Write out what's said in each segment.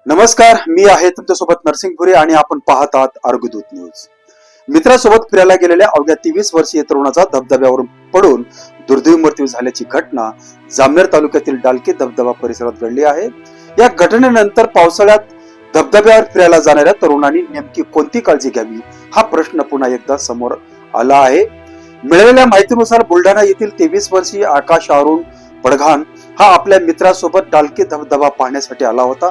नमस्कार, मी आहे तुमच्यासोबत नरसिंगपुरी आणि आपण पाहत आहात अर्गदूत न्यूज. मित्रासोबत फिरायला गेलेल्या अवघ्या 23 वर्षीय तरुणाचा धबधब्यावरून पडून दुर्दैवी मृत्यू झाल्याची घटना जामनेर तालुक्यातील डालकी धबधबा परिसरात घडली आहे. या घटनेनंतर पावसाळ्यात धबधब्यावर फिरायला जाणाऱ्या तरुणांनी नेमकी कोणती काळजी घ्यावी हा प्रश्न पुन्हा एकदा समोर आला आहे. मिळालेल्या माहितीनुसार बुलढाणा येथील 23 वर्षीय आकाश अरुण पडघाण हा आपल्या मित्रासोबत डालकी धबधबा पाहण्यासाठी आला होता.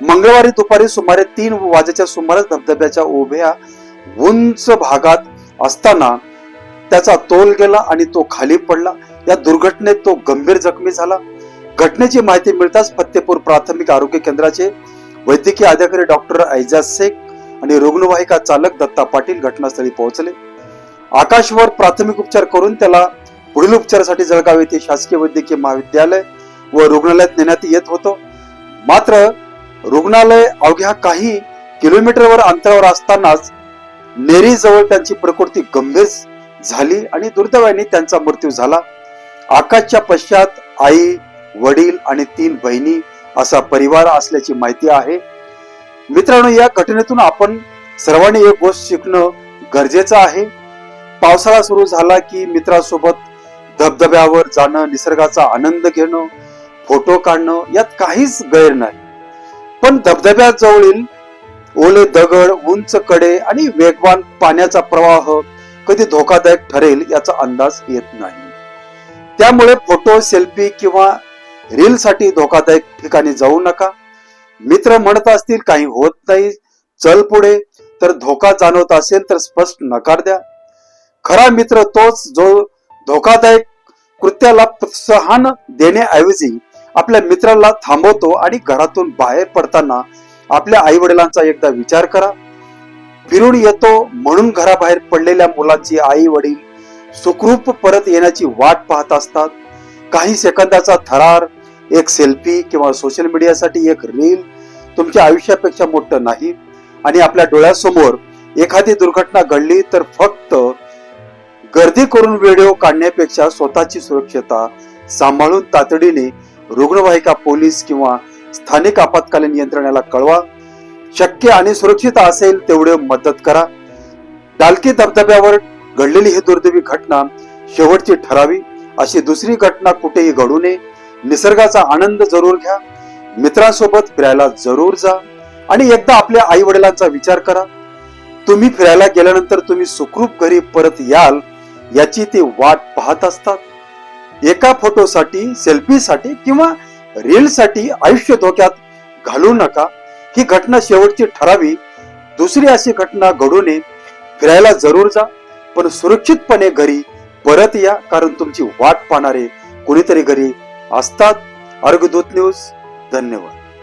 मंगळवारी दुपारी सुमारे 3 वाजेच्या सुमारास धबधब्याच्या उभ्या उंच भागात असताना त्याचा तोल गेला आणि तो खाली पडला. या दुर्घटनेत तो गंभीर जखमी झाला. घटनेची माहिती मिळताच फत्तेपूर प्राथमिक आरोग्य केंद्राचे वैद्यकीय अधिकारी डॉक्टर ऐजाज शेख आणि रुग्णवाहिका चालक दत्ता पाटील घटनास्थळी पोहोचले. आकाशवर प्राथमिक उपचार करून त्याला पुढील उपचारासाठी जळगाव येथे शासकीय वैद्यकीय महाविद्यालय व रुग्णालयात नेण्यात येत होतं. मात्र रुग्णालय अवघ्या काही किलोमीटरवर अंतरावर असतानाच नेरी जवळ त्यांची प्रकृती गंभीर झाली आणि दुर्दैवाने त्यांचा मृत्यू झाला. आकाशच्या पश्चात आई, वडील आणि 3 बहिणी असा परिवार असल्याची माहिती आहे. मित्रांनो, या घटनेतून आपण सर्वांनी एक गोष्ट शिकणं गरजेचं आहे. पावसाळा सुरू झाला की मित्रासोबत धबधब्यावर जाणं, निसर्गाचा आनंद घेणं, फोटो काढणं यात काहीच गैर नाही. पण धबधब्याजवळील ओले दगड, उंच कडे आणि वेगवान पाण्याचा प्रवाह कधी धोकादायक ठरेल याचा अंदाज येत नाही. त्यामुळे फोटो, सेल्फी किंवा रील साठी धोकादायक ठिकाणी जाऊ नका. मित्र म्हणत असतील काही होत नाही, चल पुढे, तर धोका जाणवत असेल तर स्पष्ट नकार द्या. खरा मित्र तोच जो धोकादायक कृत्याला प्रोत्साहन देण्याऐवजी आपल्या मित्राला थांबवतो आणि घरातून बाहेर पडताना आपल्या आई वडिलांचा एकदा विचार करा. फिरून येतो म्हणून घराबाहेर पडलेल्या मुलांची आई वडील सुखरूप परत येण्याची वाट पाहत असतात. काही सेकंदाचा थरार, एक सेल्फी किंवा सोशल मीडियासाठी एक रील तुमच्या आयुष्यापेक्षा मोठं नाही. आणि आपल्या डोळ्यासमोर एखादी दुर्घटना घडली तर फक्त गर्दी करून व्हिडिओ काढण्यापेक्षा स्वतःची सुरक्षता सांभाळून तातडीने रुग्णवाहिका, पोलीस किंवा स्थानिक आपत्कालीन यंत्रणेला कळवा. शक्य आणि सुरक्षित असेल तेवढे मदत करा. डालकी धबधब्यावर घडलेली ही दुर्दैवी घटना शेवटची ठरावी. अशी दुसरी घटना कुठेही घडू नये. निसर्गाचा आनंद जरूर घ्या, मित्रांसोबत फिरायला जरूर जा आणि एकदा आपल्या आई वडिलांचा विचार करा. तुम्ही फिरायला गेल्यानंतर तुम्ही सुखरूप घरी परत याल याची ते वाट पाहत असतात. एका फोटोसाठी, सेल्फीसाठी किंवा रीलसाठी आयुष्य धोक्यात घालू नका. ही घटना शेवटची ठरावी. दुसरी अशी घटना घडू नये. फिरायला जरूर जा, पण सुरक्षितपणे घरी परत या, कारण तुमची वाट पाहणारे कोणीतरी घरी असतात. अर्गदूत न्यूज. धन्यवाद.